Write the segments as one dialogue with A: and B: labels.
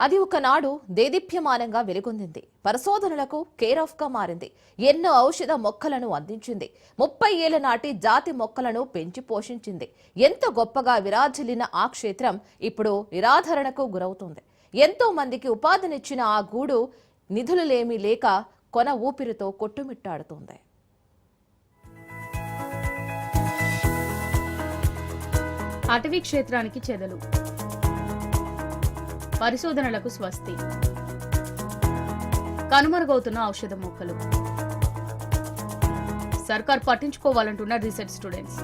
A: అది ఒకనాడు దేదీప్యమానంగా వెలుగొందింది. పరిశోధనలకు కేర్ ఆఫ్ గా మారింది. ఎన్నో ఔషధ మొక్కలను అందించింది. 30 ఏళ్ల నాటి జాతి మొక్కలను పెంచి పోషించింది. ఎంతో గొప్పగా విరాజిల్లిన ఆ క్షేత్రం ఇప్పుడు నిరాధరణకు గురవుతుంది. ఎంతో మందికి ఉపాధినిచ్చిన ఆ గూడు నిధులులేమీ లేక కొన ఊపిరితో కొట్టుమిట్టాడుతోంది.
B: అటవీ క్షేత్రానికి చెదలు, పరిశోధనలకు స్వస్తి, కనుమరుగవుతున్న ఔషధ మొక్కలు, సర్కార్ పట్టించుకోవాలంటున్న రీసెర్చ్ స్టూడెంట్స్.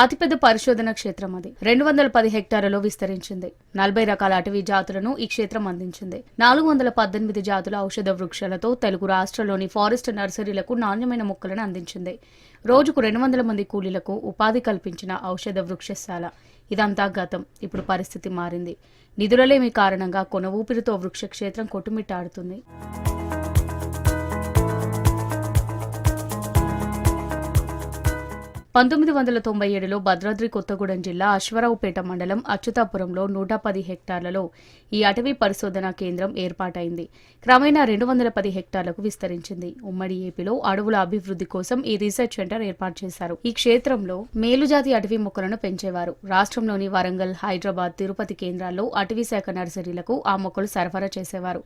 B: అతిపెద్ద పరిశోధన క్షేత్రం అది 210 హెక్టార్లలో విస్తరించింది. 40 రకాల అటవీ జాతులను ఈ క్షేత్రం అందించింది. 418 జాతుల ఔషధ వృక్షాలతో తెలుగు రాష్ట్రాల్లోని ఫారెస్ట్ నర్సరీలకు నాణ్యమైన మొక్కలను అందించింది. రోజుకు 200 మంది కూలీలకు ఉపాధి కల్పించిన ఔషధ వృక్షశాల. ఇదంతా గతం. ఇప్పుడు పరిస్థితి మారింది. నిధులలేమి కారణంగా కొన ఊపిరితో వృక్ష క్షేత్రం కొట్టుమిట్టాడుతుంది. 1997లో భద్రాద్రి కొత్తగూడెం జిల్లా అశ్వరావుపేట మండలం అచ్యుతాపురంలో 110 హెక్టార్లలో ఈ అటవీ పరిశోధనా కేంద్రం ఏర్పాటైంది. క్రమేణా 210 హెక్టార్లకు విస్తరించింది. ఉమ్మడి ఏపీలో అడవుల అభివృద్ధి కోసం ఈ రీసెర్చ్ సెంటర్ ఏర్పాటు చేశారు. ఈ క్షేత్రంలో మేలుజాతి అటవీ మొక్కలను పెంచేవారు. రాష్ట్రంలోని వరంగల్, హైదరాబాద్, తిరుపతి కేంద్రాల్లో అటవీ శాఖ నర్సరీలకు ఆ మొక్కలు సరఫరా చేసేవారు.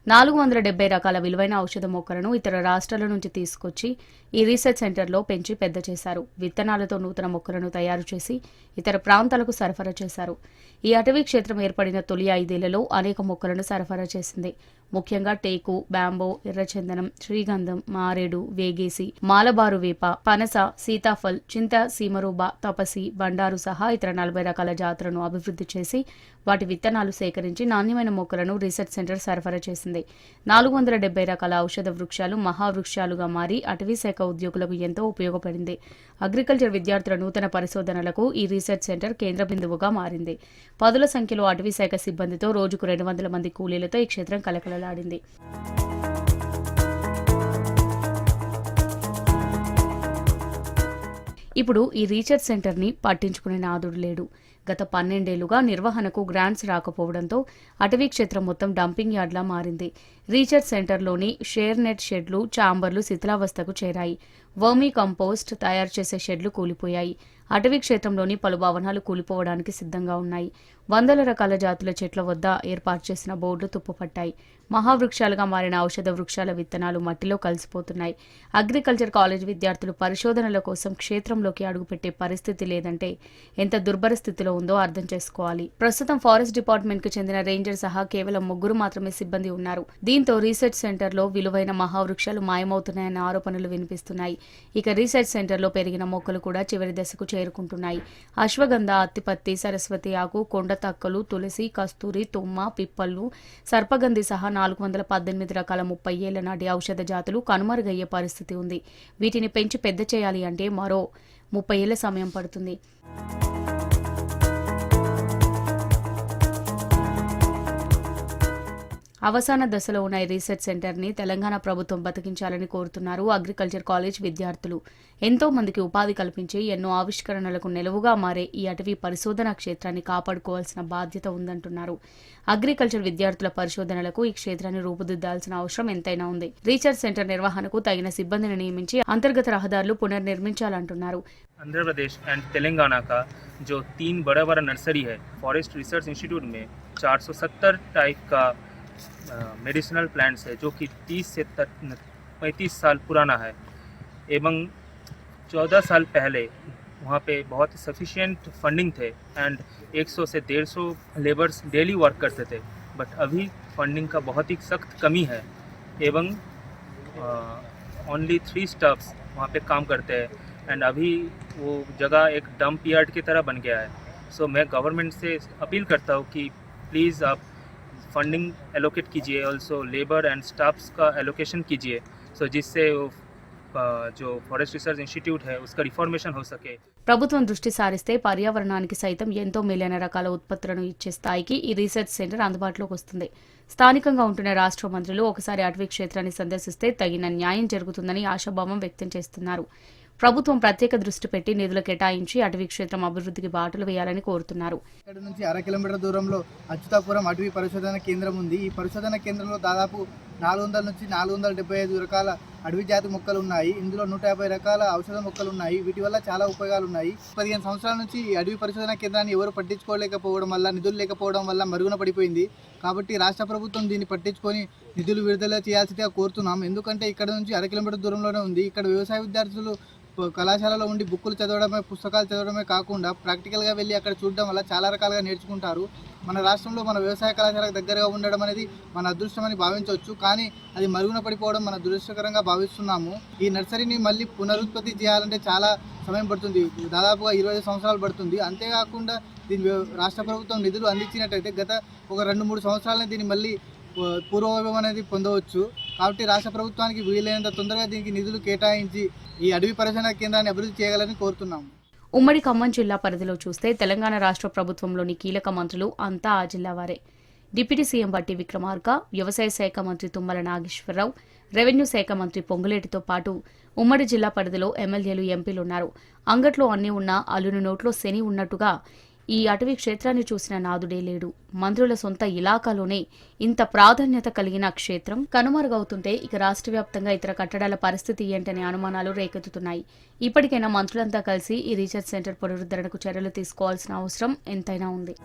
B: 470 రకాల విలువైన ఔషధ మొక్కలను ఇతర రాష్ట్రాల నుంచి తీసుకొచ్చి ఈ రీసెర్చ్ సెంటర్లో పెంచి పెద్ద చేశారు. విత్తనాలతో నూతన మొక్కలను తయారు చేసి ఇతర ప్రాంతాలకు సరఫరా చేశారు. ఈ అటవీ క్షేత్రం ఏర్పడిన తొలి 5 ఏళ్లలో అనేక మొక్కలను సరఫరా చేసింది. ముఖ్యంగా టేకు, బ్యాంబో, ఎర్రచందనం, శ్రీగంధం, మారేడు, వేగేసి, మాలబారు వేప, పనస, సీతాఫల్, చింత, సీమరూబ, తపసి, బండారు సహా ఇతర 40 రకాల జాతులను అభివృద్ధి చేసి వాటి విత్తనాలు సేకరించి నాణ్యమైన మొక్కలను రీసెర్చ్ సెంటర్ సరఫరా చేసింది. 470 రకాల ఔషధ వృక్షాలు మహావృక్షాలుగా మారి అటవీ శాఖ ఉద్యోగులకు ఎంతో ఉపయోగపడింది. అగ్రికల్చర్ విద్యార్థుల నూతన పరిశోధనలకు ఈ రీసెర్చ్ సెంటర్ కేంద్ర బిందువుగా మారింది. పదుల సంఖ్యలో అటవీ శాఖ సిబ్బందితో రోజుకు 200 మంది కూలీలతో ఈ క్షేత్రం కలకలలాడింది. ఇప్పుడు ఈ రీసెర్చ్ సెంటర్ని పట్టించుకునే నాదుడు లేడు. గత 12 ఏళ్లుగా నిర్వహణకు గ్రాంట్స్ రాకపోవడంతో అటవీ క్షేత్రం మొత్తం డంపింగ్ యార్డ్లా మారింది. రీసెర్చ్ సెంటర్లోని షేర్ నెట్ షెడ్లు, చాంబర్లు శిథిలావస్థకు చేరాయి. వర్మీ కంపోస్ట్ తయారు చేసే షెడ్లు కూలిపోయాయి. అటవీ క్షేత్రంలోని పలు భవనాలు కూలిపోవడానికి సిద్ధంగా ఉన్నాయి. వందల రకాల జాతుల చెట్ల వద్ద ఏర్పాటు చేసిన బోర్డులు తుప్పుపట్టాయి. మహావృక్షాలుగా మారిన ఔషధ వృక్షాల విత్తనాలు మట్టిలో కలిసిపోతున్నాయి. అగ్రికల్చర్ కాలేజ్ విద్యార్థులు పరిశోధనల కోసం క్షేత్రంలోకి అడుగుపెట్టే పరిస్థితి లేదంటే ఎంత దుర్భర స్థితిలో ఉందో అర్థం చేసుకోవాలి. ప్రస్తుతం ఫారెస్ట్ డిపార్ట్మెంట్ కు చెందిన రేంజర్ సహా కేవలం 3 మాత్రమే సిబ్బంది ఉన్నారు. దీంతో రీసెర్చ్ సెంటర్లో విలువైన మహావృక్షాలు మాయమవుతున్నాయన్న ఆరోపణలు వినిపిస్తున్నాయి. ఇక రీసెర్చ్ సెంటర్లో పెరిగిన మొక్కలు కూడా చివరి దశకు చేరుకుంటున్నాయి. అశ్వగంధ, అత్తిపత్తి, సరస్వతి ఆకు, కొండ తక్కలు, తులసి, కస్తూరి, తుమ్మ, పిప్పళ్ళు, సర్పగంధి సహా 418 రకాల 30 ఏళ్ల నాటి ఔషధ జాతులు కనుమరుగయ్యే పరిస్థితి ఉంది. వీటిని పెంచి పెద్ద చేయాలి అంటే మరో 30 ఏళ్ల సమయం పడుతుంది. అవసాన దశలో ఉన్న ఈ రీసెర్చ్ సెంటర్ని తెలంగాణ ప్రభుత్వం బతికించాలని కోరుతున్నారు అగ్రికల్చర్ కాలేజ్ విద్యార్థులు. ఎంతో మందికి ఉపాధి కల్పించి ఎన్నో ఆవిష్కరణలకు నెలవుగా మారే ఈ అటవీ పరిశోధనా క్షేత్రాన్ని కాపాడుకోవాల్సిన బాధ్యత ఉందంటున్నారు. అగ్రికల్చర్ విద్యార్థుల పరిశోధనలకు ఈ క్షేత్రాన్ని రూపుదిద్దాల్సిన అవసరం ఎంతైనా ఉంది. రీసెర్చ్ సెంటర్ నిర్వహణకు తగిన సిబ్బందిని నియమించి అంతర్గత రహదారులు పునర్నిర్మించాలంటున్నారు.
C: आंध्र प्रदेश एंड तेलंगाना का जो 3 बड़ा नर्सरी है, फॉरेस्ट रिसर्च इंस्टीट्यूट में 470 टाइप का मेडिसिनल प्लांट्स है जो कि 30 से 35 साल पुराना है एवं 14 साल पहले वहाँ पे बहुत सफिशिएंट फंडिंग थे एंड 100 से 150 लेबर्स डेली वर्क करते थे. बट अभी फंडिंग का बहुत ही सख्त कमी है एवं ओनली 3 स्टाफ्स वहाँ पे काम करते हैं एंड अभी वो जगह एक डंप यार्ड की तरह बन गया है. सो मैं गवर्नमेंट से अपील करता हूँ कि प्लीज़ आप फंडिंग एलोकेट कीजिए, ऑल्सो लेबर एंड स्टाफ्स का एलोकेशन कीजिए, सो जिससे जो फॉरेस्ट रिसर्च इंस्टीट्यूट है उसका रिफॉर्मेशन हो सके.
B: ప్రభుత్వం దృష్టి సారిస్తే పర్యావరణానికి సైతం ఎంతో మేలైన రకాల ఉత్పత్తులను ఇచ్చే స్థాయికి ఈ రీసెర్చ్ సెంటర్ అందుబాటులోకి వస్తుంది. స్థానికంగా ఉంటున్న రాష్ట్ర మంత్రులు ఒకసారి అటవీ క్షేత్రాన్ని సందర్శిస్తే తగిన న్యాయం జరుగుతుందని ఆశాభావం వ్యక్తం చేస్తున్నారు. ప్రభుత్వం ప్రత్యేక దృష్టి పెట్టి నిధులు కేటాయించి అటవీ క్షేత్రం అభివృద్ధికి బాటలు వేయాలని కోరుతున్నారు.
D: ఇక్కడ నుంచి 1/2 కిలోమీటర్ దూరంలో అచ్యుతాపురం అటవీ పరిశోధన కేంద్రం ఉంది. ఈ పరిశోధన కేంద్రంలో దాదాపు 400 నుంచి 475 రకాల అడవి జాతి మొక్కలు ఉన్నాయి. ఇందులో 150 రకాల ఔషధ మొక్కలు ఉన్నాయి. వీటి వల్ల చాలా ఉపయోగాలు ఉన్నాయి. 15 సంవత్సరాల నుంచి ఈ అడవి పరిశోధన కేంద్రాన్ని ఎవరు పట్టించుకోలేకపోవడం వల్ల, నిధులు లేకపోవడం వల్ల మరుగున పడిపోయింది. కాబట్టి రాష్ట్ర ప్రభుత్వం దీన్ని పట్టించుకొని నిధులు విడుదల చేయాల్సిందిగా కోరుతున్నాం. ఎందుకంటే ఇక్కడ నుంచి 1/2 కిలోమీటర్ దూరంలోనే ఉంది. ఇక్కడ వ్యవసాయ విద్యార్థులు కళాశాలలో ఉండి బుక్కులు చదవడమే, పుస్తకాలు చదవడమే కాకుండా ప్రాక్టికల్గా వెళ్ళి అక్కడ చూడడం వల్ల చాలా రకాలుగా నేర్చుకుంటారు. మన రాష్ట్రంలో మన వ్యవసాయ కళాశాలకు దగ్గరగా ఉండడం అనేది మన అదృష్టమని భావించవచ్చు. కానీ అది మరుగున పడిపోవడం మన దురదృష్టకరంగా భావిస్తున్నాము. ఈ నర్సరీని మళ్ళీ పునరుత్పత్తి చేయాలంటే చాలా సమయం పడుతుంది. దాదాపుగా 25 సంవత్సరాలు పడుతుంది. అంతేకాకుండా దీని రాష్ట్ర ప్రభుత్వం నిధులు అందించినట్టయితే గత ఒక 2-3 సంవత్సరాలనే దీన్ని మళ్ళీ పూర్వవైభవం అనేది పొందవచ్చు. కాబట్టి రాష్ట్ర ప్రభుత్వానికి వీలైనంత తొందరగా దీనికి నిధులు కేటాయించి ఈ అడవి పరిశోధన కేంద్రాన్ని అభివృద్ధి చేయగలని కోరుతున్నాము.
B: ఉమ్మడి ఖమ్మం జిల్లా పరిధిలో చూస్తే తెలంగాణ రాష్ట్ర ప్రభుత్వంలోని కీలక మంత్రులు అంతా ఆ జిల్లా వారే. డిప్యూటీ సీఎం బట్టి విక్రమార్క, వ్యవసాయ శాఖ మంత్రి తుమ్మల నాగేశ్వరరావు, రెవెన్యూ శాఖ మంత్రి పొంగులేటితో పాటు ఉమ్మడి జిల్లా పరిధిలో ఎమ్మెల్యేలు, ఎంపీలున్నారు. అంగట్లో అన్నీ ఉన్నా అల్లుని నోట్లో శని ఉన్నట్టుగా ఈ అటవీ క్షేత్రాన్ని చూసిన నాదుడే లేడు. మంత్రుల సొంత ఇలాకాలోనే ఇంత ప్రాధాన్యత కలిగిన క్షేత్రం కనుమరుగవుతుంటే ఇక రాష్ట్ర వ్యాప్తంగా ఇతర కట్టడాల పరిస్థితి ఏంటనే అనుమానాలు రేకెత్తుతున్నాయి. ఇప్పటికైనా మంత్రులంతా కలిసి ఈ రీసెర్చ్ సెంటర్ పునరుద్ధరణకు చర్యలు తీసుకోవాల్సిన అవసరం ఎంతైనా ఉంది.